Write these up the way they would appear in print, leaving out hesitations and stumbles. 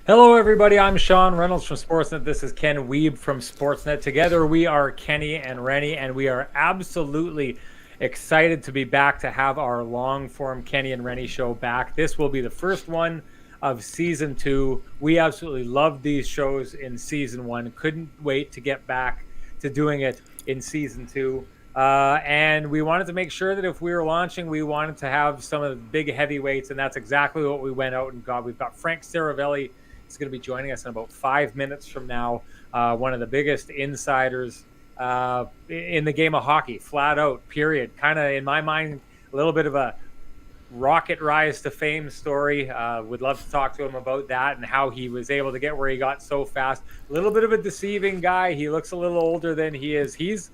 Hello, everybody. I'm Sean Reynolds from Sportsnet. This is Ken Wiebe from Sportsnet. Together, we are Kenny and Renny, and we are absolutely excited to be back to have our long-form Kenny and Renny show back. This will be the first one of season 2. We absolutely loved these shows in season 1. Couldn't wait to get back to doing it in season 2. And we wanted to make sure that if we were launching, we wanted to have some of the big heavyweights, and that's exactly what we went out and got. We've got Frank Seravalli. He's going to be joining us in about 5 minutes from now. One of the biggest insiders in the game of hockey, flat out, period. Kind of, in my mind, a little bit of a rocket rise to fame story. Would love to talk to him about that and how he was able to get where he got so fast. A little bit of a deceiving guy. He looks a little older than he is. He's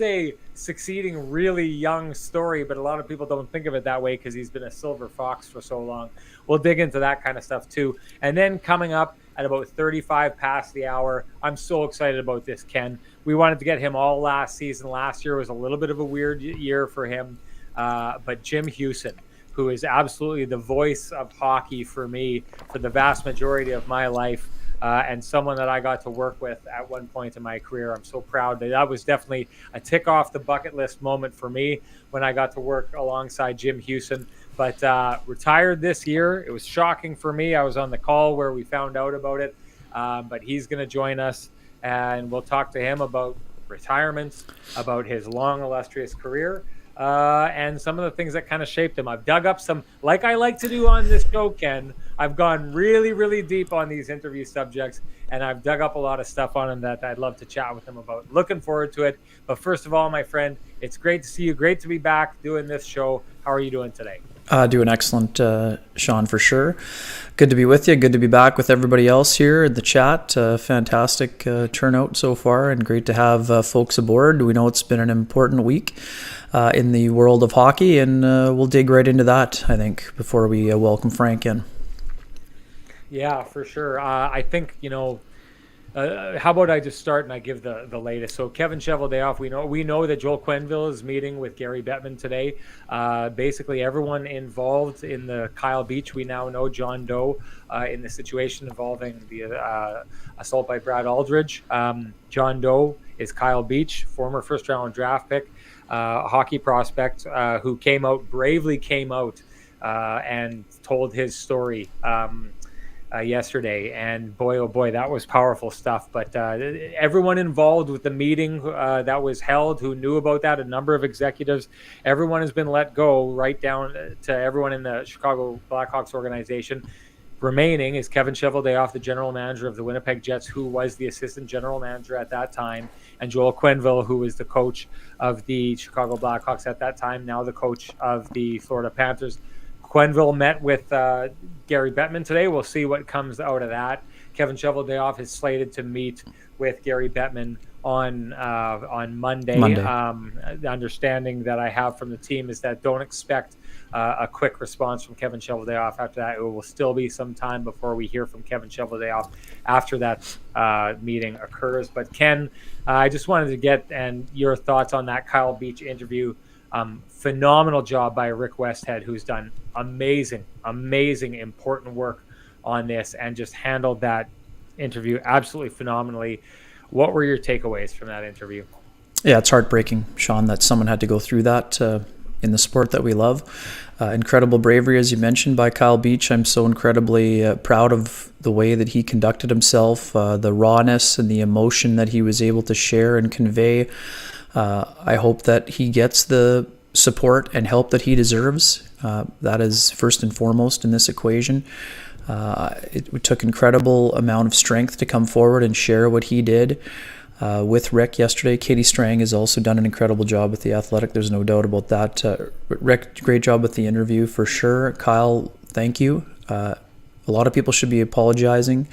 a succeeding, really young story, but a lot of people don't think of it that way because he's been a silver fox for so long. We'll dig into that kind of stuff too. And then coming up at about 35 past the hour, I'm so excited about this, Ken. We wanted to get him all last season. Last year was a little bit of a weird year for him, but Jim Hughson, who is absolutely the voice of hockey for me for the vast majority of my life, and someone that I got to work with at one point in my career. I'm so proud that was definitely a tick off the bucket list moment for me when I got to work alongside Jim Hughson. But retired this year. It was shocking for me. I was on the call where we found out about it, but he's going to join us, and we'll talk to him about retirement, about his long, illustrious career, and some of the things that kind of shaped him. I've dug up some, like I like to do on this show, Ken. I've gone really, really deep on these interview subjects, and I've dug up a lot of stuff on him that I'd love to chat with him about. Looking forward to it. But first of all, my friend, it's great to see you. Great to be back doing this show. How are you doing today? Doing excellent, Sean, for sure. Good to be with you. Good to be back with everybody else here in the chat. Fantastic turnout so far, and great to have folks aboard. We know it's been an important week in the world of hockey, and we'll dig right into that, I think, before we welcome Frank in. Yeah, for sure. I think, how about I just start and I give the latest. So Kevin Cheveldayoff, we know that Joel Quenneville is meeting with Gary Bettman today. Basically, everyone involved in the Kyle Beach, we now know John Doe in the situation involving the assault by Brad Aldridge. John Doe is Kyle Beach, former first-round draft pick, hockey prospect who bravely came out and told his story yesterday, and boy, oh boy, that was powerful stuff. But everyone involved with the meeting that was held, who knew about that, a number of executives, everyone has been let go, right down to everyone in the Chicago Blackhawks organization. Remaining is Kevin Cheveldayoff, the general manager of the Winnipeg Jets, who was the assistant general manager at that time, and Joel Quenneville, who was the coach of the Chicago Blackhawks at that time, now the coach of the Florida Panthers. Quenneville met with Gary Bettman today. We'll see what comes out of that. Kevin Cheveldayoff is slated to meet with Gary Bettman on Monday. The understanding that I have from the team is that don't expect a quick response from Kevin Cheveldayoff after that. It will still be some time before we hear from Kevin Cheveldayoff after that meeting occurs. But Ken, I just wanted to get your thoughts on that Kyle Beach interview. Phenomenal job by Rick Westhead, who's done amazing, important work on this and just handled that interview absolutely phenomenally. What were your takeaways from that interview? Yeah, it's heartbreaking, Sean, that someone had to go through that in the sport that we love. Incredible bravery, as you mentioned, by Kyle Beach. I'm so incredibly proud of the way that he conducted himself, the rawness and the emotion that he was able to share and convey. I hope that he gets the support and help that he deserves. That is first and foremost in this equation. It took incredible amount of strength to come forward and share what he did with Rick yesterday. Katie Strang has also done an incredible job with The Athletic. There's no doubt about that. Rick, great job with the interview for sure. Kyle, thank you. A lot of people should be apologizing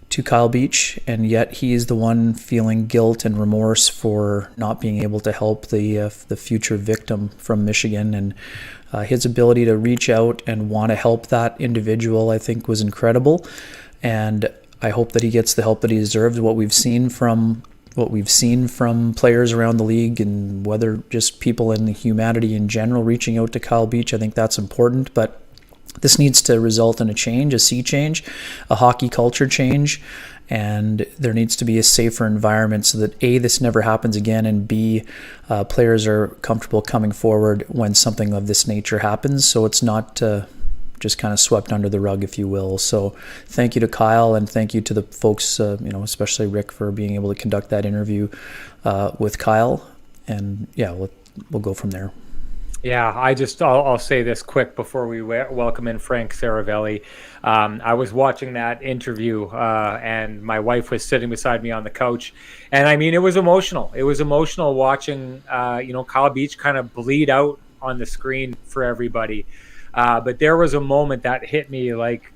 to Kyle Beach, and yet he is the one feeling guilt and remorse for not being able to help the future victim from Michigan. And his ability to reach out and want to help that individual, I think, was incredible. And I hope that he gets the help that he deserves. What we've seen from players around the league, and whether just people in humanity in general reaching out to Kyle Beach, I think that's important. But This needs to result in a change, a sea change, a hockey culture change, and there needs to be a safer environment so that A, this never happens again, and B, players are comfortable coming forward when something of this nature happens, so it's not just kind of swept under the rug, if you will. So thank you to Kyle, and thank you to the folks, especially Rick, for being able to conduct that interview with Kyle, and yeah, we'll go from there. Yeah, I'll say this quick before we welcome in Frank Seravalli. I was watching that interview, and my wife was sitting beside me on the couch, and I mean, it was emotional. It was emotional watching, Kyle Beach kind of bleed out on the screen for everybody. But there was a moment that hit me like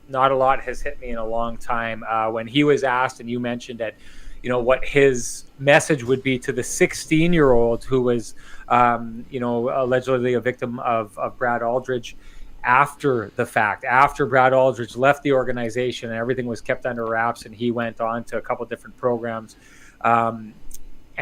not a lot has hit me in a long time, when he was asked, and you mentioned it, what his message would be to the 16-year-old who was, allegedly a victim of Brad Aldridge after the fact, after Brad Aldridge left the organization and everything was kept under wraps, and he went on to a couple different programs. And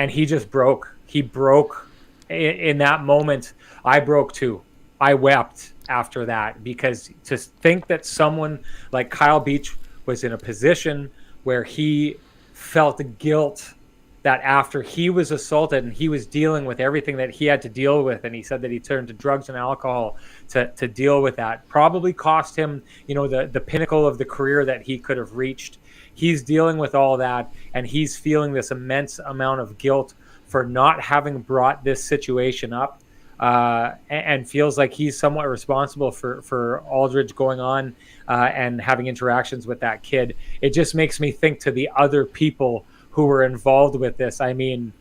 he just broke. He broke in that moment. I broke too. I wept after that, because to think that someone like Kyle Beach was in a position where he felt the guilt that after he was assaulted and he was dealing with everything that he had to deal with, and he said that he turned to drugs and alcohol to deal with that, probably cost him, the pinnacle of the career that he could have reached. He's dealing with all that, and he's feeling this immense amount of guilt for not having brought this situation up, and feels like he's somewhat responsible for Aldridge going on and having interactions with that kid. It just makes me think to the other people who were involved with this. I mean,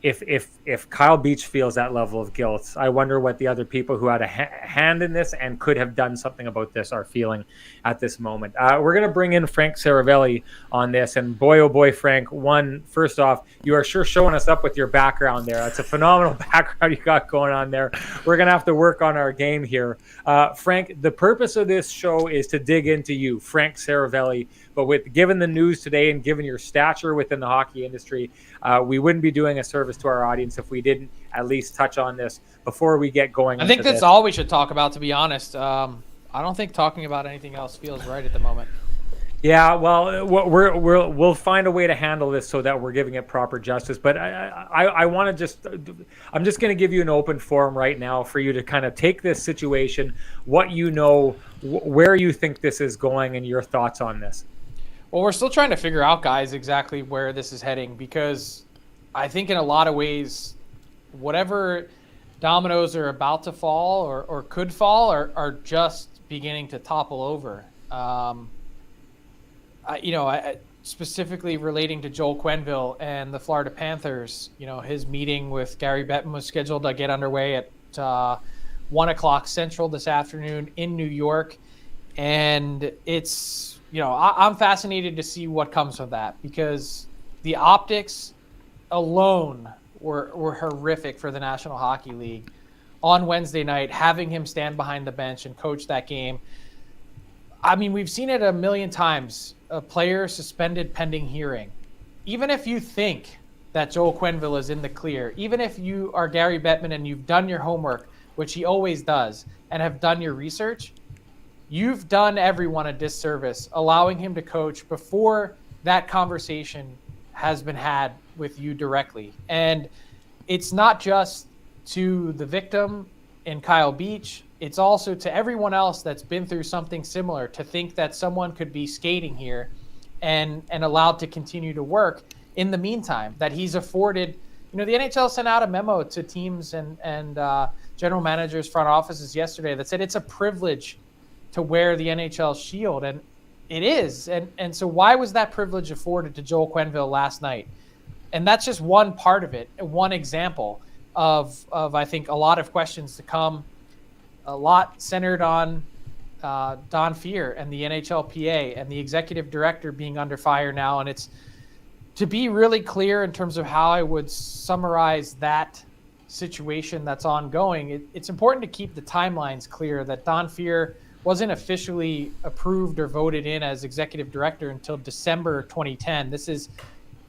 if Kyle Beach feels that level of guilt, I wonder what the other people who had a hand in this and could have done something about this are feeling at this moment. We're going to bring in Frank Seravalli on this. And boy, oh boy, Frank, first off, you are sure showing us up with your background there. It's a phenomenal background you got going on there. We're going to have to work on our game here. Frank, the purpose of this show is to dig into you, Frank Seravalli. But given the news today and given your stature within the hockey industry, we wouldn't be doing a service to our audience if we didn't at least touch on this before we get going. I think that's all we should talk about, to be honest. I don't think talking about anything else feels right at the moment. Yeah, well, we'll find a way to handle this so that we're giving it proper justice. But I want to I'm just going to give you an open forum right now for you to kind of take this situation, what where you think this is going, and your thoughts on this. Well, we're still trying to figure out, guys, exactly where this is heading, because I think in a lot of ways, whatever dominoes are about to fall or could fall are just beginning to topple over. Specifically relating to Joel Quenneville and the Florida Panthers, his meeting with Gary Bettman was scheduled to get underway at 1:00 Central this afternoon in New York. And it's, I'm fascinated to see what comes of that, because the optics alone were horrific for the National Hockey League on Wednesday night, having him stand behind the bench and coach that game. I mean, we've seen it a million times. A player suspended pending hearing. Even if you think that Joel Quenneville is in the clear, even if you are Gary Bettman and you've done your homework, which he always does, and have done your research, you've done everyone a disservice allowing him to coach before that conversation has been had with you directly. And it's not just to the victim in Kyle Beach, it's also to everyone else that's been through something similar, to think that someone could be skating here and allowed to continue to work in the meantime, that he's afforded. The NHL sent out a memo to teams and general managers, front offices yesterday that said it's a privilege to wear the NHL shield, and it is. And so why was that privilege afforded to Joel Quenneville last night? And that's just one part of it, one example of I think a lot of questions to come, a lot centered on Don Fehr and the NHLPA and the executive director being under fire now. And it's, to be really clear in terms of how I would summarize that situation that's ongoing, it's important to keep the timelines clear, that Don Fehr wasn't officially approved or voted in as executive director until December 2010. This is,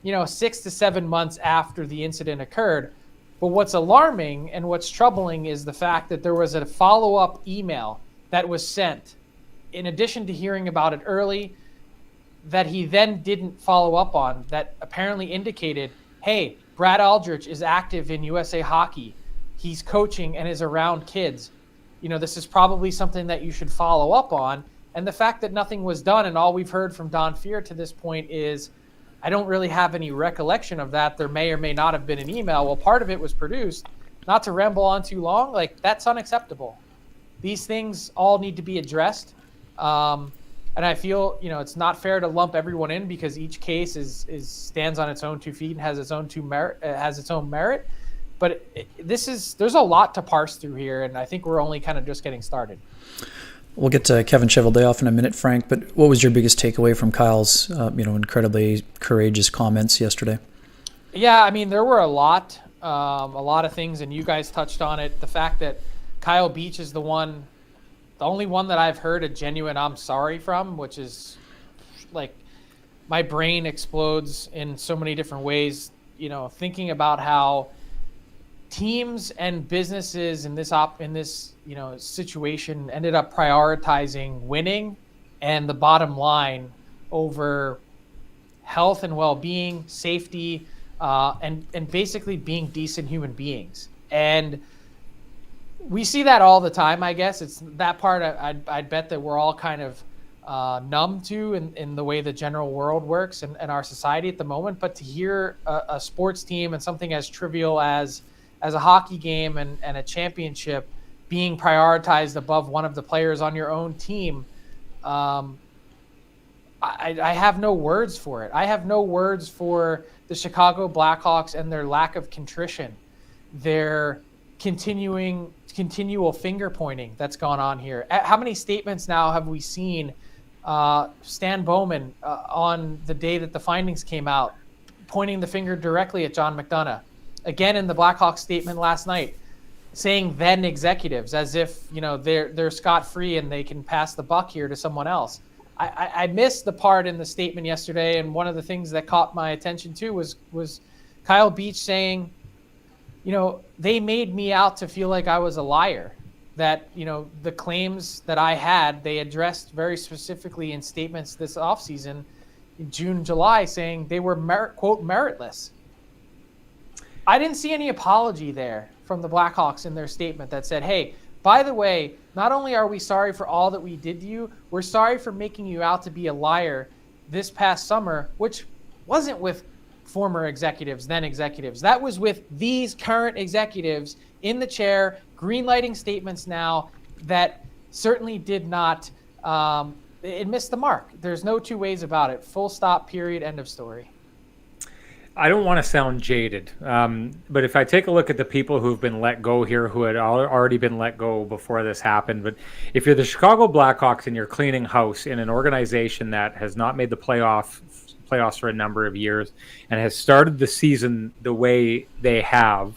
6 to 7 months after the incident occurred. But what's alarming and what's troubling is the fact that there was a follow-up email that was sent, in addition to hearing about it early, that he then didn't follow up on, that apparently indicated, hey, Brad Aldrich is active in USA Hockey. He's coaching and is around kids. This is probably something that you should follow up on. And the fact that nothing was done, and all we've heard from Don Fear to this point is, I don't really have any recollection of that. There may or may not have been an email. Well, part of it was produced. Not to ramble on too long, that's unacceptable. These things all need to be addressed. And I feel, it's not fair to lump everyone in, because each case stands on its own 2 feet and has its own merit. But there's a lot to parse through here, and I think we're only kind of just getting started. We'll get to Kevin Cheveldayoff in a minute, Frank, but what was your biggest takeaway from Kyle's, incredibly courageous comments yesterday? Yeah, I mean, there were a lot of things, and you guys touched on it. The fact that Kyle Beach is the only one that I've heard a genuine I'm sorry from, which is my brain explodes in so many different ways, thinking about how teams and businesses in this situation ended up prioritizing winning and the bottom line over health and well-being, safety, and basically being decent human beings. And we see that all the time, I guess. It's that part I'd bet that we're all kind of numb to in the way the general world works and our society at the moment. But to hear a sports team and something as trivial as a hockey game and a championship being prioritized above one of the players on your own team, I have no words for it. I have no words for the Chicago Blackhawks and their lack of contrition, their continual finger pointing that's gone on here. How many statements now have we seen Stan Bowman on the day that the findings came out pointing the finger directly at John McDonough? Again, in the Blackhawks statement last night, saying then executives, as if they're scot-free and they can pass the buck here to someone else. I missed the part in the statement yesterday, and one of the things that caught my attention too was Kyle Beach saying, they made me out to feel like I was a liar, that, the claims that I had, they addressed very specifically in statements this offseason in June, July, saying they were, quote, meritless. I didn't see any apology there from the Blackhawks in their statement that said, hey, by the way, not only are we sorry for all that we did to you, we're sorry for making you out to be a liar this past summer, which wasn't with former executives, then executives. That was with these current executives in the chair, greenlighting statements now that certainly did not, it missed the mark. There's no two ways about it. Full stop, period, end of story. I don't want to sound jaded, but if I take a look at the people who've been let go here, who had already been let go before this happened, but if you're the Chicago Blackhawks and you're cleaning house in an organization that has not made the playoffs for a number of years and has started the season the way they have,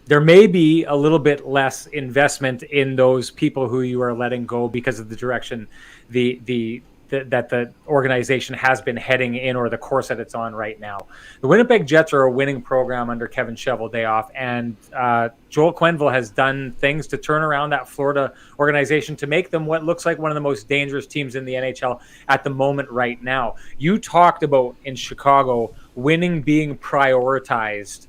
there may be a little bit less investment in those people who you are letting go because of the direction that the organization has been heading in, or the course that it's on right now. The Winnipeg Jets are a winning program under Kevin Cheveldayoff, and Joel Quenneville has done things to turn around that Florida organization to make them what looks like one of the most dangerous teams in the NHL at the moment right now. You talked about in Chicago winning being prioritized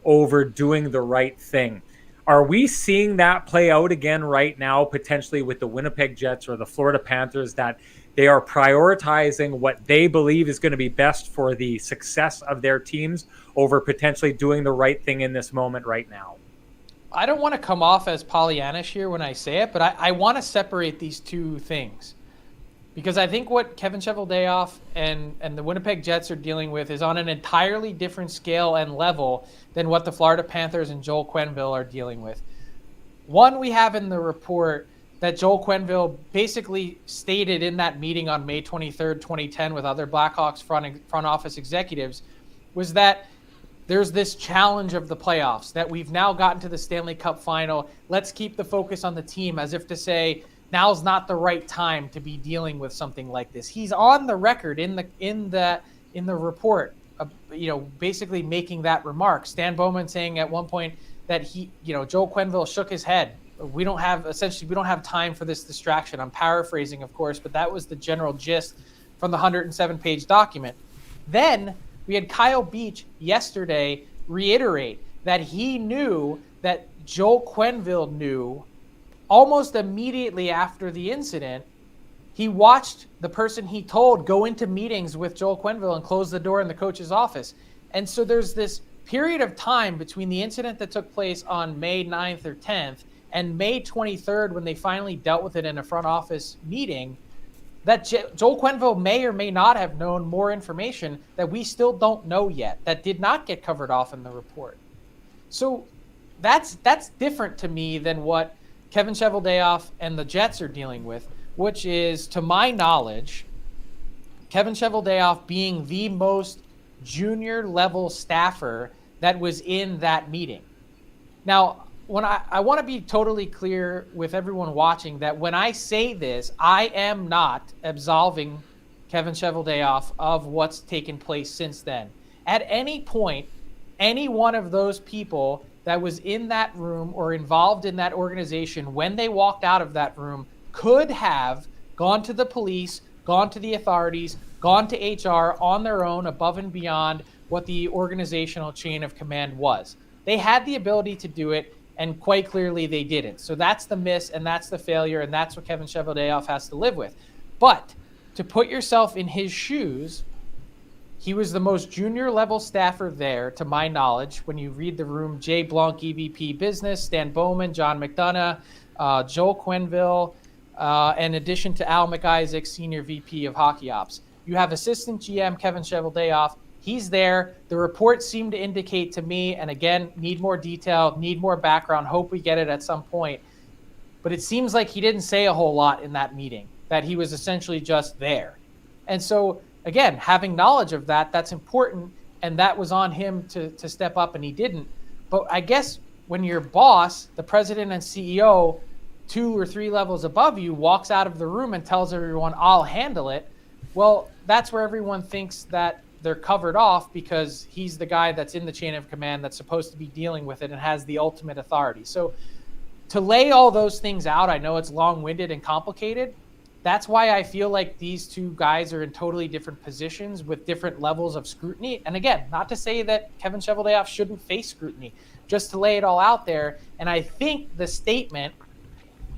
over doing the right thing. Are we seeing that play out again right now, potentially with the Winnipeg Jets or the Florida Panthers, that they are prioritizing what they believe is going to be best for the success of their teams over potentially doing the right thing in this moment right now? I don't want to come off as Pollyannish here when I say it, but I want to separate these two things, because I think what Kevin Cheveldayoff and the Winnipeg Jets are dealing with is on an entirely different scale and level than what the Florida Panthers and Joel Quenneville are dealing with. One, we have in the report that Joel Quenneville basically stated in that meeting on May 23rd, 2010 with other Blackhawks front office executives, was that there's this challenge of the playoffs, that we've now gotten to the Stanley Cup final. Let's keep the focus on the team, as if to say, now's not the right time to be dealing with something like this. He's on the record in the report, basically making that remark. Stan Bowman saying at one point that Joel Quenneville shook his head we don't have time for this distraction. I'm paraphrasing, of course, but that was the general gist from the 107-page document. Then we had Kyle Beach yesterday reiterate that he knew that Joel Quenneville knew almost immediately after the incident. He watched the person he told go into meetings with Joel Quenneville and close the door in the coach's office. And so there's this period of time between the incident that took place on May 9th or 10th and May 23rd, when they finally dealt with it in a front office meeting, that Joel Quenneville may or may not have known more information that we still don't know yet, that did not get covered off in the report. So that's different to me than what Kevin Cheveldayoff and the Jets are dealing with, which is, to my knowledge, Kevin Cheveldayoff being the most junior level staffer that was in that meeting. Now, when I want to be totally clear with everyone watching that when I say this, I am not absolving Kevin Cheveldayoff of what's taken place since then. At any point, any one of those people that was in that room or involved in that organization when they walked out of that room could have gone to the police, gone to the authorities, gone to HR on their own above and beyond what the organizational chain of command was. They had the ability to do it, and quite clearly they didn't. So that's the miss, and that's the failure, and that's what Kevin Cheveldayoff has to live with. But to put yourself in his shoes, he was the most junior level staffer there, to my knowledge. When you read the room, Jay Blanc, EVP Business, Stan Bowman, John McDonough, Joel Quenneville, in addition to Al McIsaac, Senior VP of Hockey Ops. You have Assistant GM Kevin Cheveldayoff. He's there. The reports seem to indicate to me, and again, need more detail, need more background, hope we get it at some point. But it seems like he didn't say a whole lot in that meeting, that he was essentially just there. And so, again, having knowledge of that, that's important, and that was on him to step up, and he didn't. But I guess when your boss, the president and CEO, 2 or 3 levels above you, walks out of the room and tells everyone, I'll handle it, well, that's where everyone thinks that they're covered off because he's the guy that's in the chain of command that's supposed to be dealing with it and has the ultimate authority. So to lay all those things out, I know it's long-winded and complicated. That's why I feel like these two guys are in totally different positions with different levels of scrutiny. And again, not to say that Kevin Cheveldayoff shouldn't face scrutiny, just to lay it all out there. And I think the statement,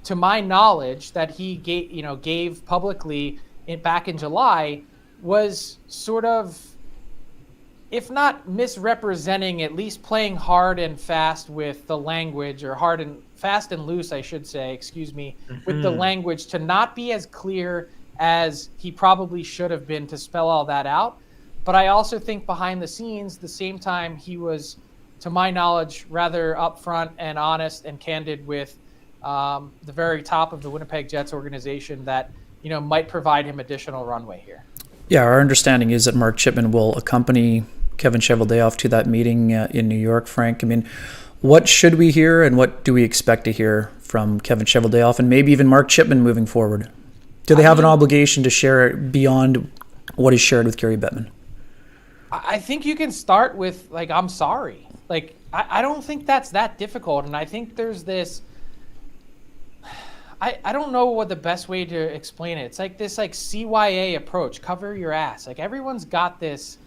to my knowledge, that he gave publicly back in July was sort of, if not misrepresenting, at least playing hard and fast with the language, or fast and loose, I should say, with the language, to not be as clear as he probably should have been to spell all that out. But I also think behind the scenes, the same time, he was, to my knowledge, rather upfront and honest and candid with the very top of the Winnipeg Jets organization that, might provide him additional runway here. Yeah, our understanding is that Mark Chipman will accompany Kevin Cheveldayoff to that meeting in New York. Frank, I mean, what should we hear and what do we expect to hear from Kevin Cheveldayoff and maybe even Mark Chipman moving forward? Do they have an obligation to share it beyond what is shared with Gary Bettman? I think you can start with, I'm sorry. I don't think that's that difficult. And I think there's this, I don't know what the best way to explain it. It's like this CYA approach, cover your ass. Everyone's got this,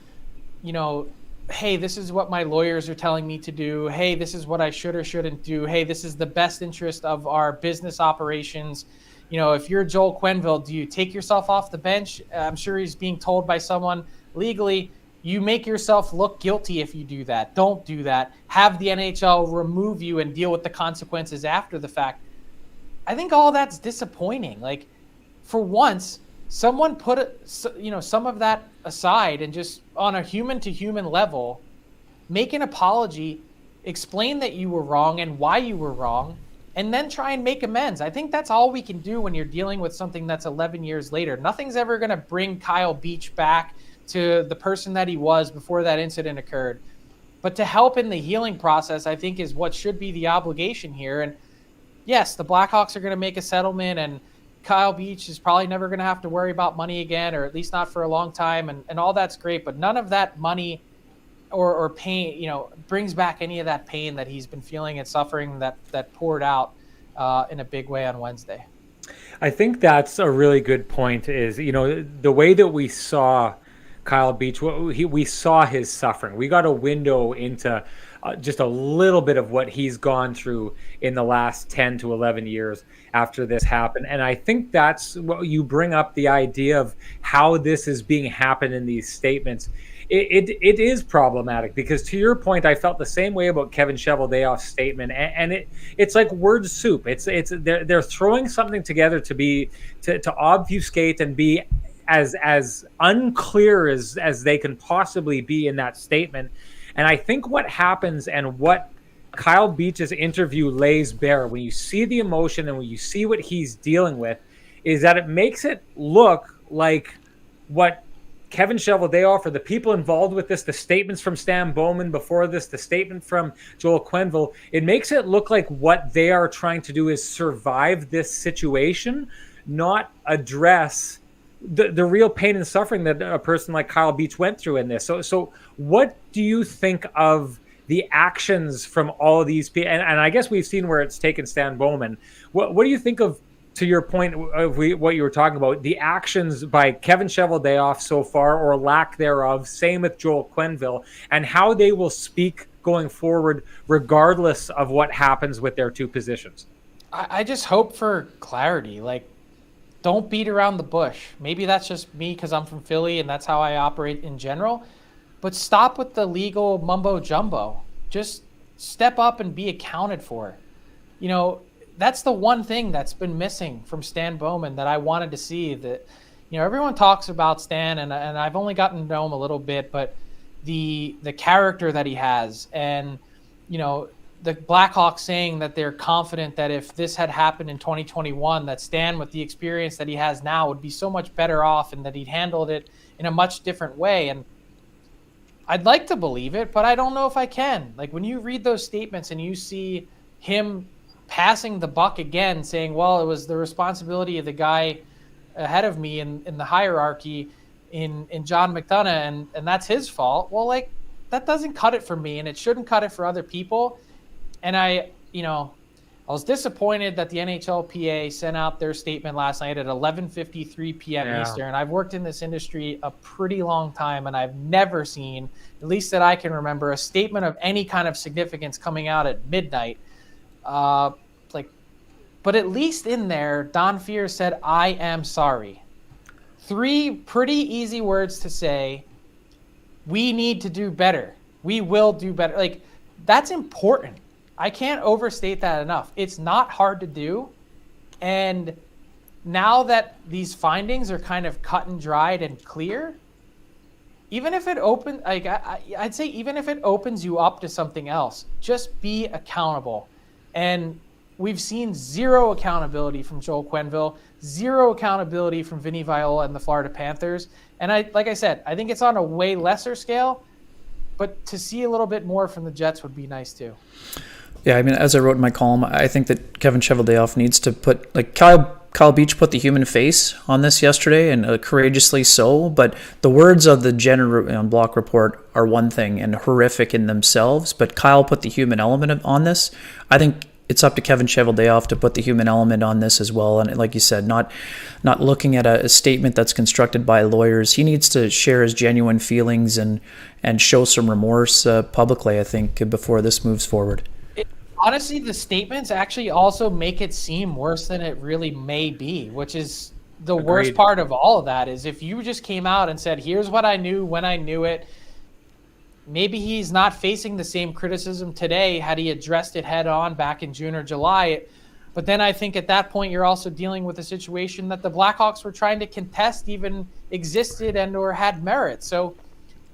hey, this is what my lawyers are telling me to do. Hey, this is what I should or shouldn't do. Hey, this is the best interest of our business operations. If you're Joel Quenneville, do you take yourself off the bench? I'm sure he's being told by someone legally, you make yourself look guilty if you do that. Don't do that. Have the NHL remove you and deal with the consequences after the fact. I think all that's disappointing. For once, someone put some of that aside and just on a human to human level, make an apology, explain that you were wrong and why you were wrong, and then try and make amends. I think that's all we can do when you're dealing with something that's 11 years later. Nothing's ever going to bring Kyle Beach back to the person that he was before that incident occurred. But to help in the healing process, I think, is what should be the obligation here. And yes, the Blackhawks are going to make a settlement, and Kyle Beach is probably never going to have to worry about money again, or at least not for a long time, and all that's great. But none of that money or pain, brings back any of that pain that he's been feeling and suffering that poured out in a big way on Wednesday. I think that's a really good point. Is, the way that we saw Kyle Beach, we saw his suffering. We got a window into just a little bit of what he's gone through in the last 10 to 11 years after this happened. And I think that's what you bring up, the idea of how this is being happened in these statements. It is problematic because, to your point, I felt the same way about Kevin Cheveldayoff's statement, and it's like word soup. It's they're throwing something together to obfuscate and be as unclear as they can possibly be in that statement. And I think what happens, and what Kyle Beach's interview lays bare, when you see the emotion and when you see what he's dealing with, is that it makes it look like what Kevin Cheveldayoff, or the people involved with this, the statements from Stan Bowman before this, the statement from Joel Quenneville, it makes it look like what they are trying to do is survive this situation, not address the real pain and suffering that a person like Kyle Beach went through in this. So what do you think of the actions from all of these people? And I guess we've seen where it's taken Stan Bowman. What do you think of, to your point of what you were talking about, the actions by Kevin Cheveldayoff so far, or lack thereof, same with Joel Quenneville, and how they will speak going forward regardless of what happens with their two positions? I just hope for clarity. Like, don't beat around the bush. Maybe that's just me because I'm from Philly and that's how I operate in general. But stop with the legal mumbo jumbo. Just step up and be accounted for. That's the one thing that's been missing from Stan Bowman that I wanted to see. That, everyone talks about Stan, and I've only gotten to know him a little bit, but the character that he has, and the Blackhawks saying that they're confident that if this had happened in 2021, that Stan, with the experience that he has now, would be so much better off, and that he'd handled it in a much different way. And I'd like to believe it, but I don't know if I can. Like, when you read those statements and you see him passing the buck again, saying, well, it was the responsibility of the guy ahead of me in the hierarchy in John McDonough, and that's his fault. Well, like, that doesn't cut it for me, and it shouldn't cut it for other people. And I was disappointed that the NHLPA sent out their statement last night at 11:53 p.m. Eastern. I've worked in this industry a pretty long time, and I've never seen, at least that I can remember, a statement of any kind of significance coming out at midnight. But at least in there, Don Fehr said, "I am sorry." 3 pretty easy words to say. We need to do better. We will do better. Like, that's important. I can't overstate that enough. It's not hard to do. And now that these findings are kind of cut and dried and clear, even if it I'd say even if it opens you up to something else, just be accountable. And we've seen zero accountability from Joel Quenneville, zero accountability from Vinny Viola and the Florida Panthers. And like I said, I think it's on a way lesser scale, but to see a little bit more from the Jets would be nice too. Yeah, I mean, as I wrote in my column, I think that Kevin Cheveldayoff needs to put, like, Kyle Beach put the human face on this yesterday, and courageously so, but the words of the Jenner Block report are one thing and horrific in themselves, but Kyle put the human element on this. I think it's up to Kevin Cheveldayoff to put the human element on this as well, and like you said, not looking at a statement that's constructed by lawyers. He needs to share his genuine feelings and show some remorse publicly, I think, before this moves forward. Honestly, the statements actually also make it seem worse than it really may be, which is the Agreed. Worst part of all of that. Is if you just came out and said, here's what I knew when I knew it, maybe he's not facing the same criticism today had he addressed it head on back in June or July. But then I think at that point, you're also dealing with a situation that the Blackhawks were trying to contest even existed and or had merit. So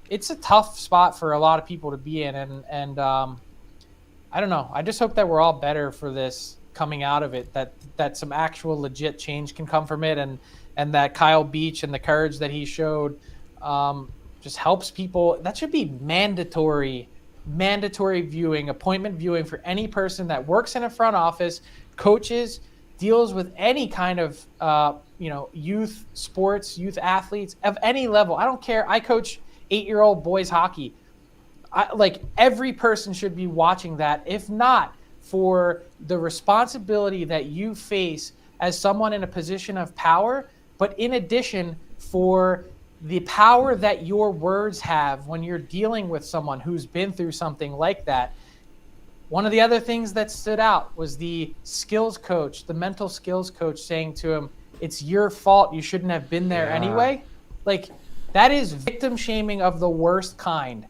it's a tough spot for a lot of people to be in. And I don't know. I just hope that we're all better for this coming out of it, that some actual legit change can come from it, and that Kyle Beach and the courage that he showed just helps people. That should be mandatory viewing, appointment viewing for any person that works in a front office, coaches, deals with any kind of youth sports, youth athletes of any level. I don't care. I coach 8-year-old boys hockey. Like, every person should be watching that. If not, for the responsibility that you face as someone in a position of power, but in addition, for the power that your words have when you're dealing with someone who's been through something like that. One of the other things that stood out was the skills coach, the mental skills coach, saying to him, "It's your fault. You shouldn't have been there anyway." Like, that is victim shaming of the worst kind.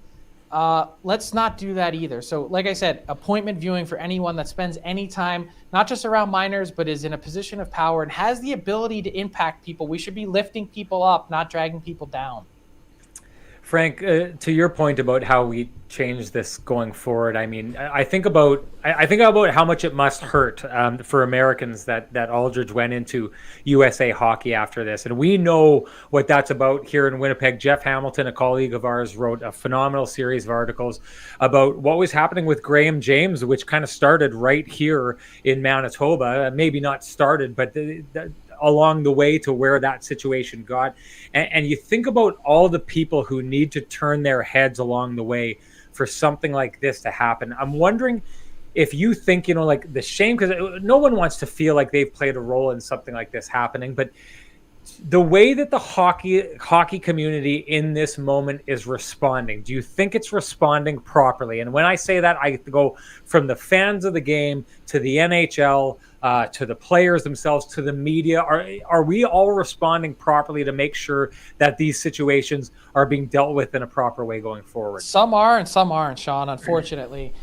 Let's not do that either. So like I said, appointment viewing for anyone that spends any time, not just around minors, but is in a position of power and has the ability to impact people. We should be lifting people up, not dragging people down. Frank, to your point about how we change this going forward, I mean, I think about how much it must hurt for Americans that Aldridge went into USA Hockey after this, and we know what that's about here in Winnipeg. Jeff Hamilton, a colleague of ours, wrote a phenomenal series of articles about what was happening with Graham James, which kind of started right here in Manitoba. Maybe not started, but along the way to where that situation got. And you think about all the people who need to turn their heads along the way for something like this to happen. I'm wondering if you think, like the shame, because no one wants to feel like they've played a role in something like this happening, but the way that the hockey community in this moment is responding, do you think it's responding properly? And when I say that, I go from the fans of the game to the NHL, to the players themselves, to the media. Are we all responding properly to make sure that these situations are being dealt with in a proper way going forward? Some are and some aren't, Sean, unfortunately.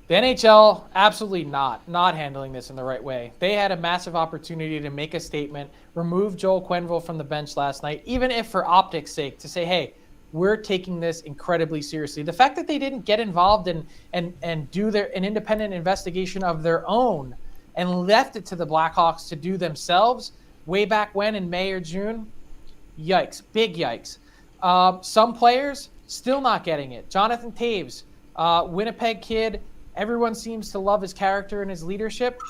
The NHL, absolutely not handling this in the right way. They had a massive opportunity to make a statement, remove Joel Quenneville from the bench last night, even if for optics' sake, to say, hey, we're taking this incredibly seriously. The fact that they didn't get involved and do an independent investigation of their own and left it to the Blackhawks to do themselves way back when in May or June, yikes, big yikes. Some players still not getting it. Jonathan Taves, Winnipeg kid, everyone seems to love his character and his leadership.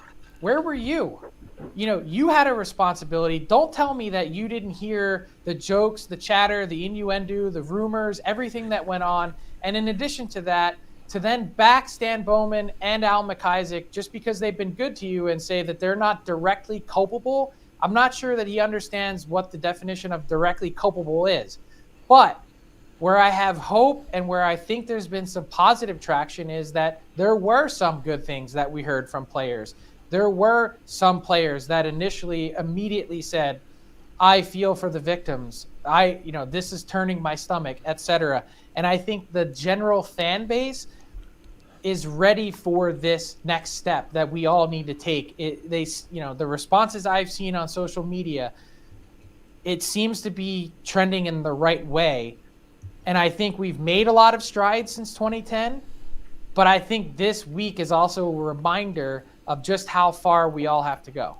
Where were you? You had a responsibility. Don't tell me that you didn't hear the jokes, the chatter, the innuendo, the rumors, everything that went on. And in addition to that, to then back Stan Bowman and Al McIsaac just because they've been good to you and say that they're not directly culpable. I'm not sure that he understands what the definition of directly culpable is. But where I have hope and where I think there's been some positive traction is that there were some good things that we heard from players. There were some players that initially immediately said, I feel for the victims. This is turning my stomach, etc. And I think the general fan base is ready for this next step that we all need to take. The responses I've seen on social media, it seems to be trending in the right way. And I think we've made a lot of strides since 2010, but I think this week is also a reminder of just how far we all have to go.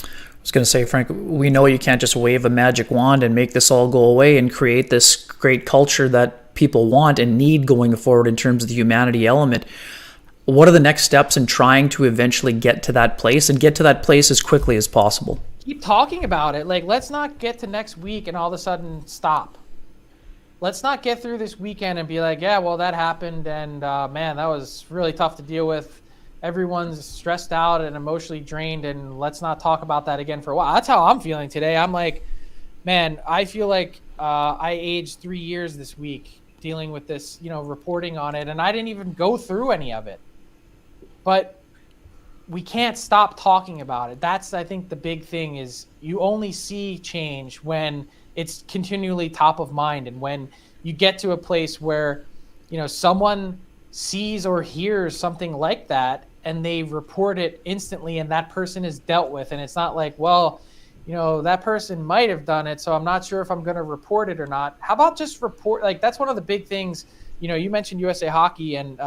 I was going to say, Frank, we know you can't just wave a magic wand and make this all go away and create this great culture that people want and need going forward in terms of the humanity element. What are the next steps in trying to eventually get to that place and get to that place as quickly as possible? Keep talking about it. Like, let's not get to next week and all of a sudden stop. Let's not get through this weekend and be like, yeah, well, that happened, and man, that was really tough to deal with. Everyone's stressed out and emotionally drained, and let's not talk about that again for a while. That's how I'm feeling today. I'm like, man, I feel like I aged 3 years this week dealing with this, reporting on it, and I didn't even go through any of it. But we can't stop talking about it. That's, I think, the big thing is you only see change when it's continually top of mind, and when you get to a place where, someone sees or hears something like that and they report it instantly and that person is dealt with. And it's not like, well, that person might have done it, so I'm not sure if I'm going to report it or not. How about just report? Like, that's one of the big things. You mentioned USA Hockey, and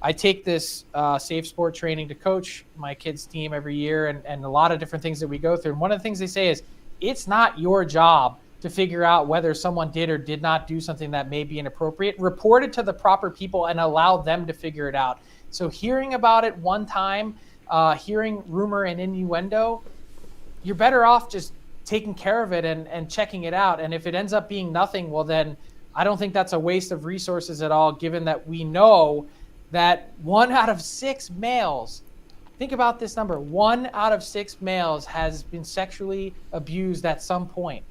I take this safe sport training to coach my kids' team every year, and a lot of different things that we go through. And one of the things they say is, it's not your job to figure out whether someone did or did not do something that may be inappropriate. Report it to the proper people and allow them to figure it out. So hearing about it one time, hearing rumor and innuendo, you're better off just taking care of it and checking it out. And if it ends up being nothing, well, then I don't think that's a waste of resources at all, given that we know that 1 out of 6 males Think about this number. 1 out of 6 males has been sexually abused at some point.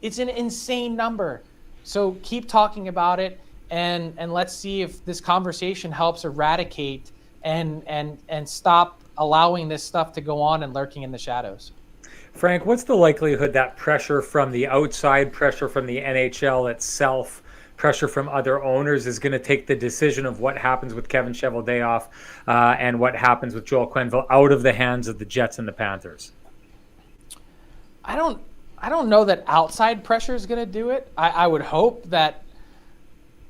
It's an insane number. So keep talking about it, and let's see if this conversation helps eradicate and stop allowing this stuff to go on and lurking in the shadows. Frank, what's the likelihood that pressure from the outside, pressure from the NHL itself, pressure from other owners is going to take the decision of what happens with Kevin Cheveldayoff and what happens with Joel Quenneville out of the hands of the Jets and the Panthers? I don't know that outside pressure is going to do it. I would hope that,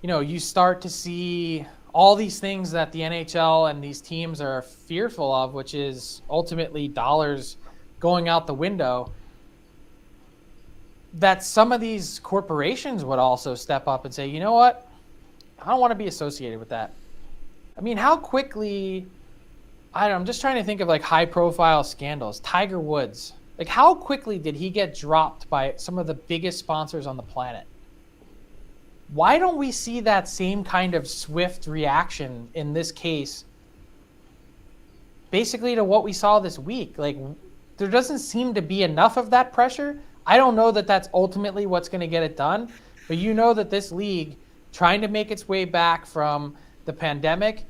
you start to see all these things that the NHL and these teams are fearful of, which is ultimately dollars going out the window, that some of these corporations would also step up and say, you know what? I don't want to be associated with that. I mean, how quickly, I'm just trying to think of like high profile scandals. Tiger Woods, like how quickly did he get dropped by some of the biggest sponsors on the planet? Why don't we see that same kind of swift reaction in this case, basically to what we saw this week? Like, there doesn't seem to be enough of that pressure. I don't know that that's ultimately what's going to get it done, but that this league trying to make its way back from the pandemic,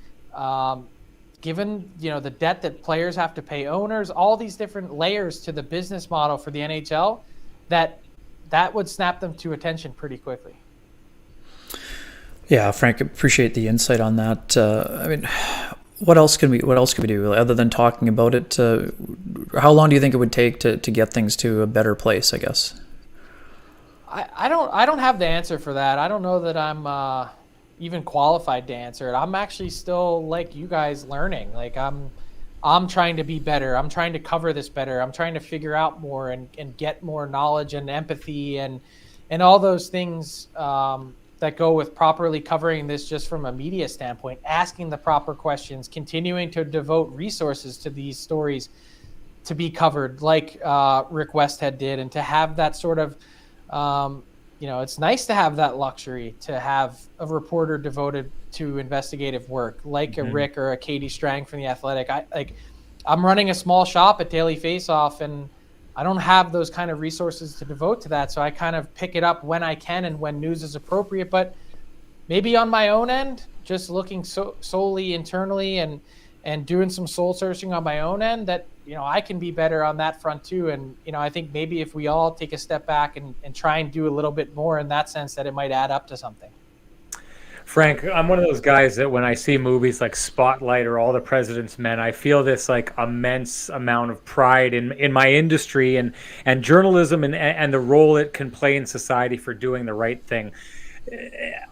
given the debt that players have to pay owners, all these different layers to the business model for the NHL, that would snap them to attention pretty quickly. Yeah, Frank, appreciate the insight on that. I mean, what else can we do other than talking about it? How long do you think it would take to get things to a better place, I guess? I don't have the answer for that. I don't know that I'm even qualified to answer it. I'm actually still like you guys learning. Like I'm trying to be better. I'm trying to cover this better. I'm trying to figure out more and get more knowledge and empathy and all those things that go with properly covering this just from a media standpoint, asking the proper questions, continuing to devote resources to these stories to be covered like Rick Westhead did, and to have that sort of, it's nice to have that luxury to have a reporter devoted to investigative work like a Rick or a Katie Strang from The Athletic. I'm running a small shop at Daily Faceoff, and I don't have those kind of resources to devote to that. So I kind of pick it up when I can and when news is appropriate. But maybe on my own end, just looking solely internally and doing some soul searching on my own end, that, I can be better on that front too. And, I think maybe if we all take a step back and try and do a little bit more in that sense, that it might add up to something. Frank, I'm one of those guys that when I see movies like Spotlight or All the President's Men, I feel this like immense amount of pride in my industry and journalism and the role it can play in society for doing the right thing.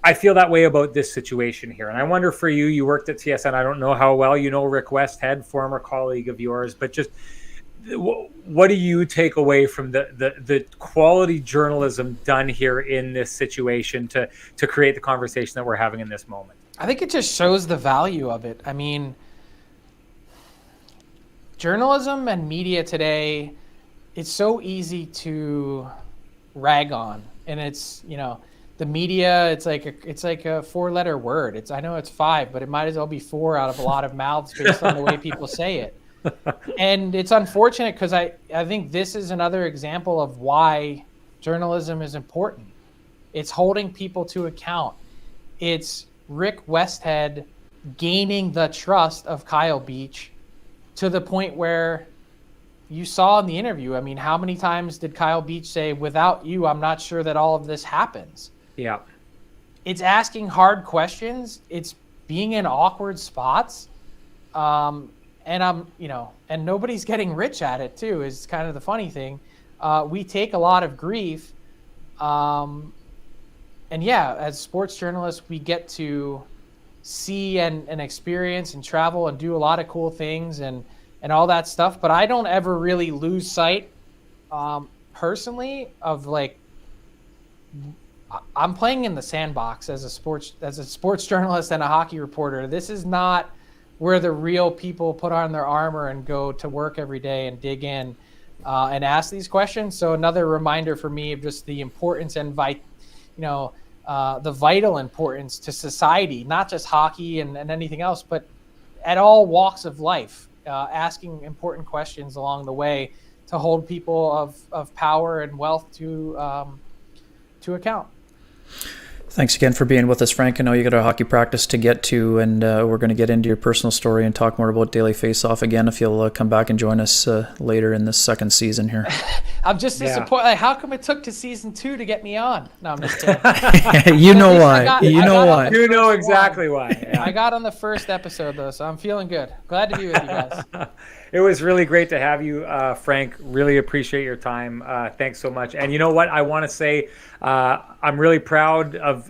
I feel that way about this situation here. And I wonder for you, you worked at TSN. I don't know how well you know Rick Westhead, former colleague of yours, but just what do you take away from the quality journalism done here in this situation to create the conversation that we're having in this moment? I think it just shows the value of it. I mean, journalism and media today, it's so easy to rag on, and it's, the media, it's like a 4-letter word. I know it's 5, but it might as well be 4 out of a lot of mouths based on the way people say it. And it's unfortunate because I think this is another example of why journalism is important. It's holding people to account. It's Rick Westhead gaining the trust of Kyle Beach to the point where you saw in the interview, I mean, how many times did Kyle Beach say, without you, I'm not sure that all of this happens? Yeah. It's asking hard questions. It's being in awkward spots. And and nobody's getting rich at it too, is kind of the funny thing. We take a lot of grief. And yeah, as sports journalists, we get to see and experience and travel and do a lot of cool things and all that stuff. But I don't ever really lose sight, personally, of like, I'm playing in the sandbox as a sports journalist and a hockey reporter. This is not where the real people put on their armor and go to work every day and dig in and ask these questions. So another reminder for me of just the importance and the vital importance to society, not just hockey and anything else, but at all walks of life. asking important questions along the way to hold people of power and wealth to account. Thanks again for being with us, Frank. I know you got a hockey practice to get to, and we're going to get into your personal story and talk more about Daily Faceoff again if you'll come back and join us later in this second season here. I'm just disappointed. Like, how come it took to season 2 to get me on? No, I'm just kidding. You know why. You know why. You know exactly why. Yeah. I got on the first episode, though, so I'm feeling good. Glad to be with you guys. It was really great to have you, Frank. Really appreciate your time. Thanks so much. And you know what? I want to say I'm really proud of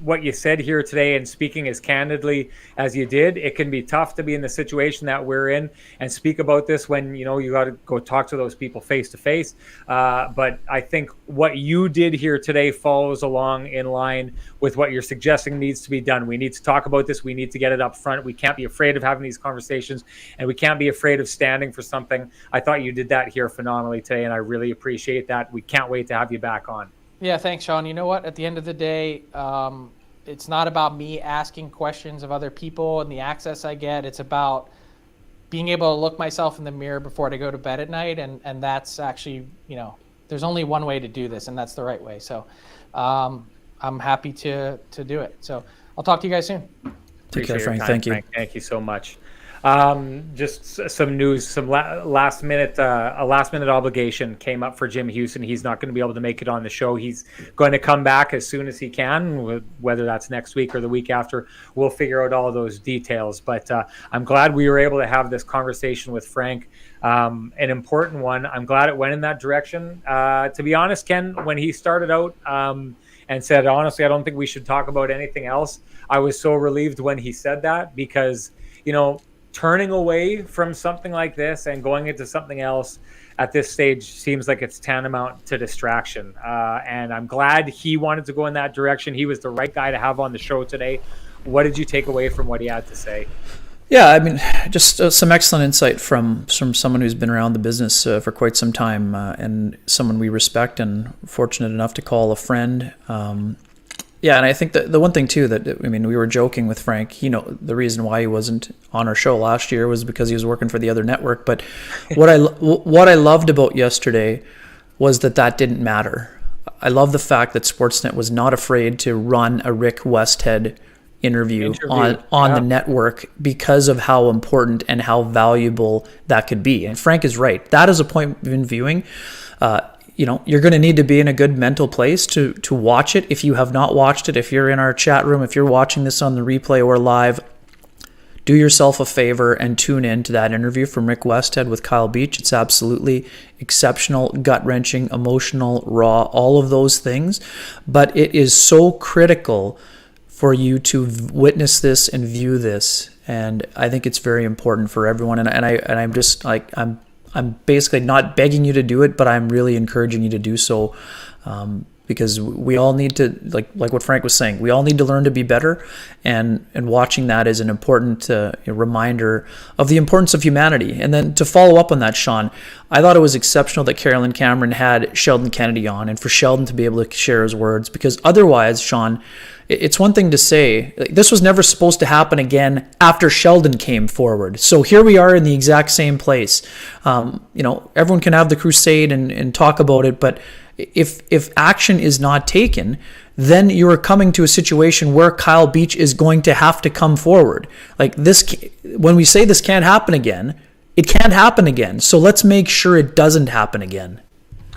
what you said here today, and speaking as candidly as you did. It can be tough to be in the situation that we're in and speak about this when, you know, you got to go talk to those people face to face. But I think what you did here today follows along in line with what you're suggesting needs to be done. We need to talk about this. We need to get it up front. We can't be afraid of having these conversations, and we can't be afraid of standing for something. I thought you did that here phenomenally today, and I really appreciate that. We can't wait to have you back on. Yeah, thanks, Sean. You know what? At the end of the day, it's not about me asking questions of other people and the access I get. It's about being able to look myself in the mirror before I go to bed at night. And that's actually, you know, there's only one way to do this, and that's the right way. So I'm happy to do it. So I'll talk to you guys soon. Take care, Frank. Thank you. Frank. Thank you so much. Just some news, some last minute obligation came up for Jim Hughson. He's not going to be able to make it on the show. He's going to come back as soon as he can, whether that's next week or the week after. We'll figure out all those details. But I'm glad we were able to have this conversation with Frank, an important one. I'm glad it went in that direction. To be honest, Ken, when he started out and said, honestly, I don't think we should talk about anything else, I was so relieved when he said that, because, you know, turning away from something like this and going into something else at this stage seems like it's tantamount to distraction. And I'm glad he wanted to go in that direction. He was the right guy to have on the show today. What did you take away from what he had to say? Yeah, I mean, just some excellent insight from someone who's been around the business for quite some time, and someone we respect and fortunate enough to call a friend. Yeah, and I think that the one thing too that, I mean, we were joking with Frank, you know, the reason why he wasn't on our show last year was because he was working for the other network. But what I loved about yesterday was that didn't matter. I love the fact that Sportsnet was not afraid to run a Rick Westhead interview on the network because of how important and how valuable that could be. And Frank is right. That is a point in viewing. You know, you're going to need to be in a good mental place to watch it. If you have not watched it, if you're in our chat room, if you're watching this on the replay or live, do yourself a favor and tune in to that interview from Rick Westhead with Kyle Beach. It's absolutely exceptional, gut-wrenching, emotional, raw, all of those things. But it is so critical for you to witness this and view this. And I think it's very important for everyone. And I'm just like, I'm basically not begging you to do it, but I'm really encouraging you to do so, because we all need to, like what Frank was saying, we all need to learn to be better, and watching that is an important reminder of the importance of humanity. And then to follow up on that, Sean, I thought it was exceptional that Carolyn Cameron had Sheldon Kennedy on, and for Sheldon to be able to share his words, because otherwise, Sean, it's one thing to say, this was never supposed to happen again after Sheldon came forward. So here we are in the exact same place. You know, everyone can have the crusade and talk about it, but if action is not taken, then you are coming to a situation where Kyle Beach is going to have to come forward. Like this, when we say this can't happen again, it can't happen again. So let's make sure it doesn't happen again.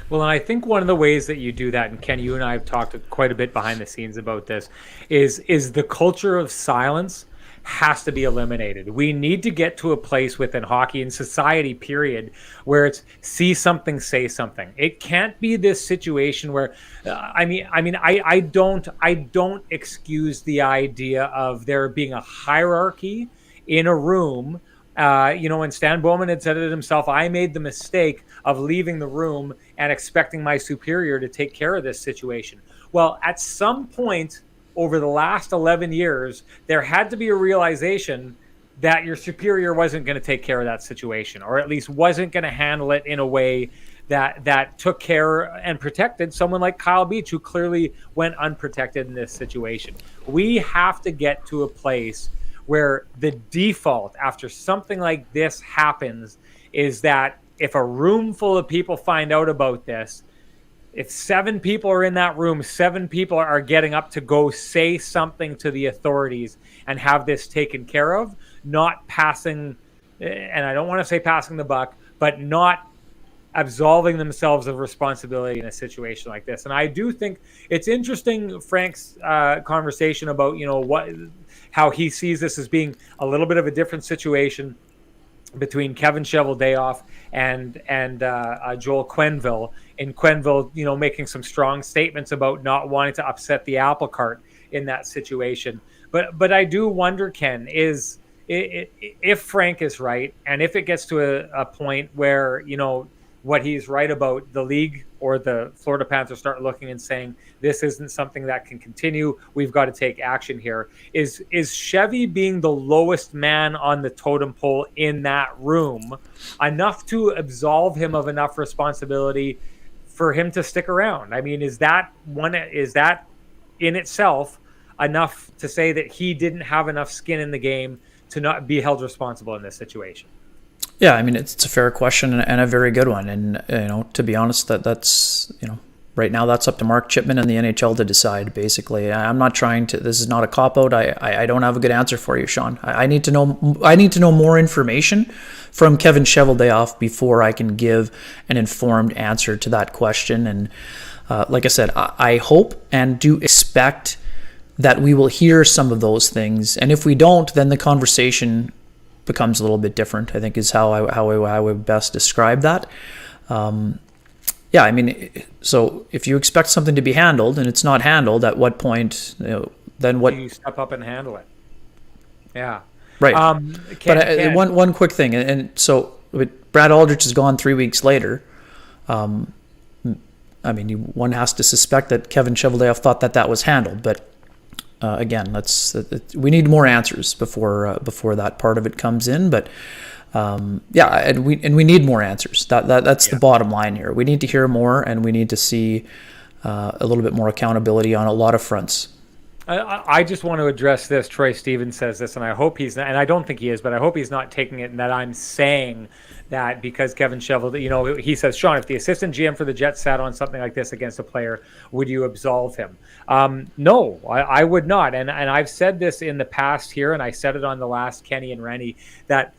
Well, and I think one of the ways that you do that, and Ken, you and I have talked quite a bit behind the scenes about this, is the culture of silence has to be eliminated. We need to get to a place within hockey and society, period, where it's see something, say something. It can't be this situation where, I don't excuse the idea of there being a hierarchy in a room. And Stan Bowman had said it himself, I made the mistake of leaving the room and expecting my superior to take care of this situation. Well, at some point over the last 11 years, there had to be a realization that your superior wasn't going to take care of that situation, or at least wasn't going to handle it in a way that took care and protected someone like Kyle Beach, who clearly went unprotected in this situation. We have to get to a place where the default after something like this happens is that if a room full of people find out about this, if 7 people are in that room, 7 people are getting up to go say something to the authorities and have this taken care of, not passing, and I don't want to say passing the buck, but not absolving themselves of responsibility in a situation like this. And I do think it's interesting, Frank's conversation about, how he sees this as being a little bit of a different situation between Kevin Cheveldayoff and Joel Quenneville. In Quenneville, making some strong statements about not wanting to upset the apple cart in that situation. But I do wonder, Ken, if Frank is right, and if it gets to a point where, what he's right about, the league or the Florida Panthers start looking and saying, this isn't something that can continue, we've got to take action here. Is Chevy being the lowest man on the totem pole in that room enough to absolve him of enough responsibility for him to stick around? I mean, is that in itself enough to say that he didn't have enough skin in the game to not be held responsible in this situation? Yeah, I mean, it's a fair question and a very good one. And, to be honest, that's right now that's up to Mark Chipman and the NHL to decide, basically. I'm not trying to, this is not a cop-out. I don't have a good answer for you, Sean. I need to know more information from Kevin Cheveldayoff before I can give an informed answer to that question. And like I said, I hope and do expect that we will hear some of those things. And if we don't, then the conversation becomes a little bit different, I think, is how I would best describe that. Yeah, I mean, so if you expect something to be handled and it's not handled, at what point, then what? You step up and handle it. Yeah. Right. One quick thing. And so Brad Aldrich is gone 3 weeks later. I mean, one has to suspect that Kevin Cheveldayoff thought that was handled, but again, we need more answers before that part of it comes in. But yeah, and we need more answers. That's the bottom line here. We need to hear more, and we need to see a little bit more accountability on a lot of fronts. I just want to address this. Troy Stevens says this, and I hope he's not, and I don't think he is, but I hope he's not taking it and that I'm saying that because Kevin Cheveldayoff, he says, Sean, if the assistant GM for the Jets sat on something like this against a player, would you absolve him? No, I would not. And I've said this in the past here, and I said it on the last Kenny and Renny, that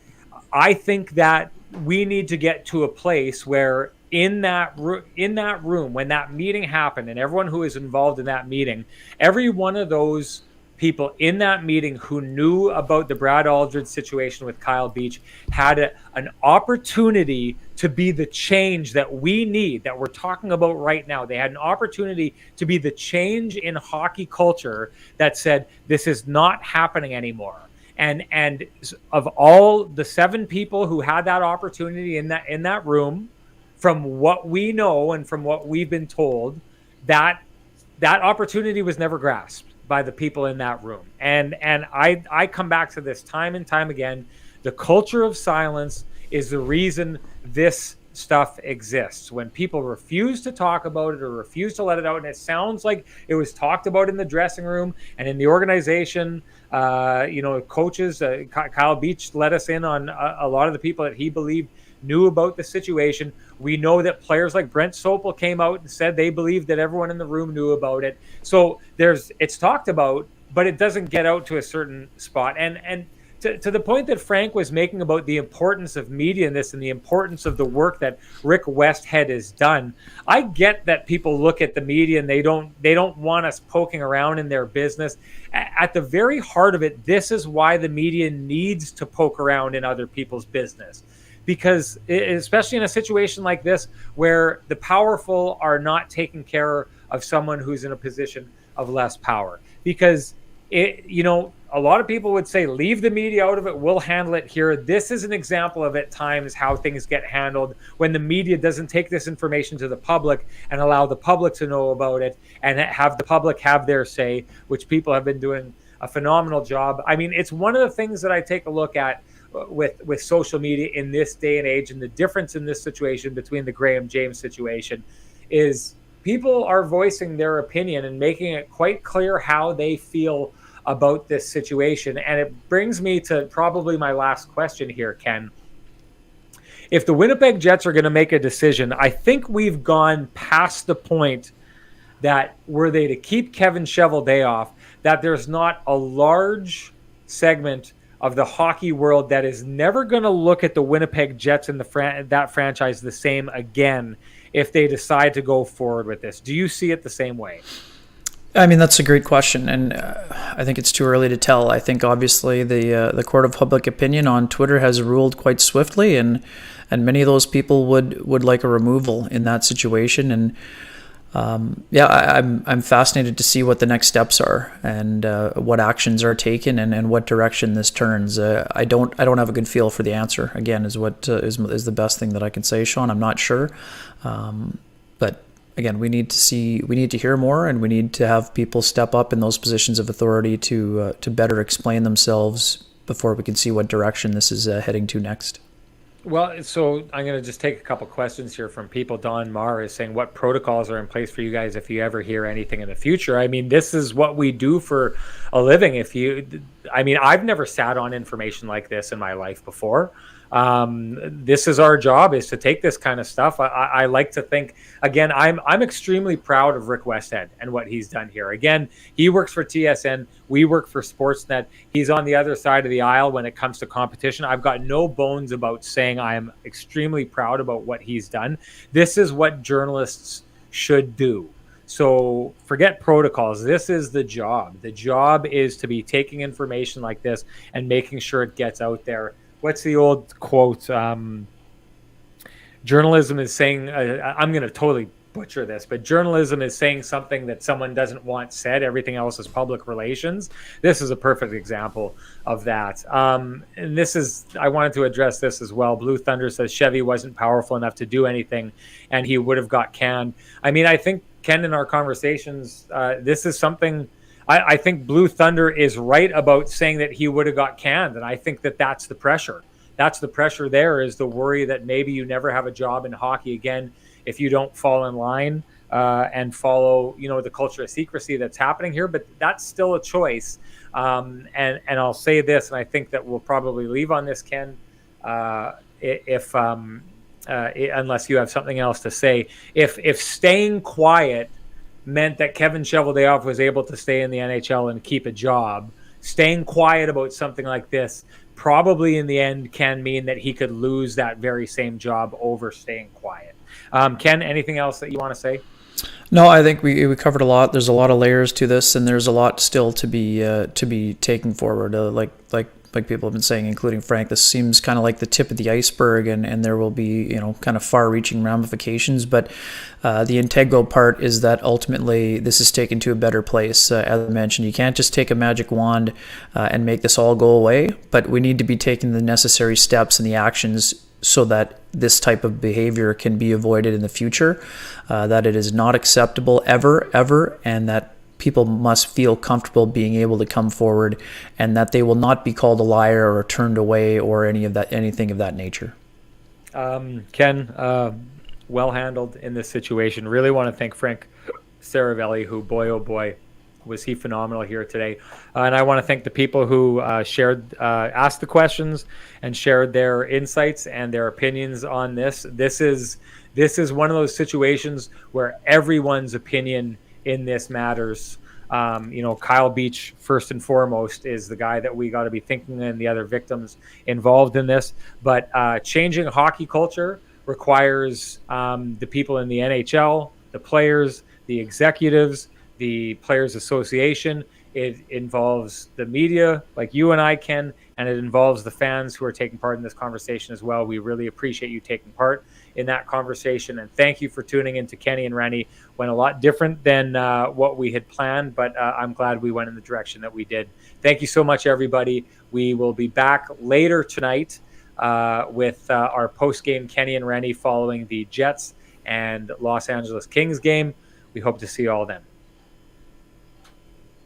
I think that we need to get to a place where in that room, when that meeting happened and everyone who was involved in that meeting, every one of those people in that meeting who knew about the Brad Aldrich situation with Kyle Beach had an opportunity to be the change that we need, that we're talking about right now. They had an opportunity to be the change in hockey culture that said, this is not happening anymore. And of all the 7 people who had that opportunity in that room, from what we know and from what we've been told, that opportunity was never grasped by the people in that room. And I come back to this time and time again. The culture of silence is the reason this stuff exists. When people refuse to talk about it or refuse to let it out, and it sounds like it was talked about in the dressing room and in the organization, coaches, Kyle Beach let us in on a lot of the people that he believed knew about the situation. We know that players like Brent Sopel came out and said they believed that everyone in the room knew about it. So it's talked about, but it doesn't get out to a certain spot. And to the point that Frank was making about the importance of media in this and the importance of the work that Rick Westhead has done, I get that people look at the media and they don't want us poking around in their business. At the very heart of it, this is why the media needs to poke around in other people's business. Because especially in a situation like this, where the powerful are not taking care of someone who's in a position of less power. Because, a lot of people would say, leave the media out of it, we'll handle it here. This is an example of, at times, how things get handled when the media doesn't take this information to the public and allow the public to know about it and have the public have their say, which people have been doing a phenomenal job. I mean, it's one of the things that I take a look at with social media in this day and age, and the difference in this situation between the Graham James situation is people are voicing their opinion and making it quite clear how they feel about this situation. And it brings me to probably my last question here, Ken. If the Winnipeg Jets are going to make a decision, I think we've gone past the point that were they to keep Kevin Cheveldayoff, that there's not a large segment of the hockey world that is never going to look at the Winnipeg Jets and that franchise the same again if they decide to go forward with this. Do you see it the same way? I mean, that's a great question, and I think it's too early to tell. I think obviously the court of public opinion on Twitter has ruled quite swiftly, and many of those people would like a removal in that situation. And I'm fascinated to see what the next steps are and what actions are taken and what direction this turns. I don't have a good feel for the answer. Again, is what is the best thing that I can say, Sean. I'm not sure, but again, we need to hear more, and we need to have people step up in those positions of authority to better explain themselves before we can see what direction this is heading to next. Well, so I'm going to just take a couple questions here from people. Don Marr is saying, what protocols are in place for you guys if you ever hear anything in the future? I mean, this is what we do for a living. I've never sat on information like this in my life before. This is our job, is to take this kind of stuff. I like to think, again, I'm extremely proud of Rick Westhead and what he's done here. Again, he works for TSN. We work for Sportsnet. He's on the other side of the aisle when it comes to competition. I've got no bones about saying I am extremely proud about what he's done. This is what journalists should do. So forget protocols. This is the job. The job is to be taking information like this and making sure it gets out there. What's the old quote? Journalism is saying, I'm going to totally butcher this, but journalism is saying something that someone doesn't want said. Everything else is public relations. This is a perfect example of that. And I wanted to address this as well. Blue Thunder says Chevy wasn't powerful enough to do anything and he would have got canned. I mean, I think, Ken, in our conversations, this is something I think Blue Thunder is right about saying that he would have got canned. And I think that's the pressure. That's the pressure there, is the worry that maybe you never have a job in hockey again if you don't fall in line and follow, the culture of secrecy that's happening here. But that's still a choice. And I'll say this, and I think that we'll probably leave on this, Ken, unless you have something else to say. If staying quiet meant that Kevin Cheveldayoff was able to stay in the NHL and keep a job, staying quiet about something like this probably in the end can mean that he could lose that very same job over staying quiet. Ken, anything else that you want to say? No, I think we covered a lot. There's a lot of layers to this, and there's a lot still to be taken forward. Like people have been saying, including Frank, this seems kind of like the tip of the iceberg, and there will be kind of far-reaching ramifications. But the integral part is that ultimately this is taken to a better place. As I mentioned, you can't just take a magic wand and make this all go away. But we need to be taking the necessary steps and the actions so that this type of behavior can be avoided in the future. That it is not acceptable ever, and that people must feel comfortable being able to come forward, and that they will not be called a liar or turned away or anything of that nature. Ken, well handled in this situation. Really want to thank Frank Seravalli, who, boy oh boy, was he phenomenal here today. And I want to thank the people who asked the questions and shared their insights and their opinions on this. This is one of those situations where everyone's opinion in this matters. Kyle Beach, first and foremost, is the guy that we got to be thinking, and the other victims involved in this. But changing hockey culture requires the people in the NHL, the players, the executives, the Players Association. It involves the media like you and I, Ken, and it involves the fans who are taking part in this conversation as well. We really appreciate you taking part in that conversation, and thank you for tuning in to Kenny and Renny. Went a lot different than what we had planned, but I'm glad we went in the direction that we did. Thank you so much, everybody. We will be back later tonight with our post-game Kenny and Renny following the Jets and Los Angeles Kings game. We hope to see you all then.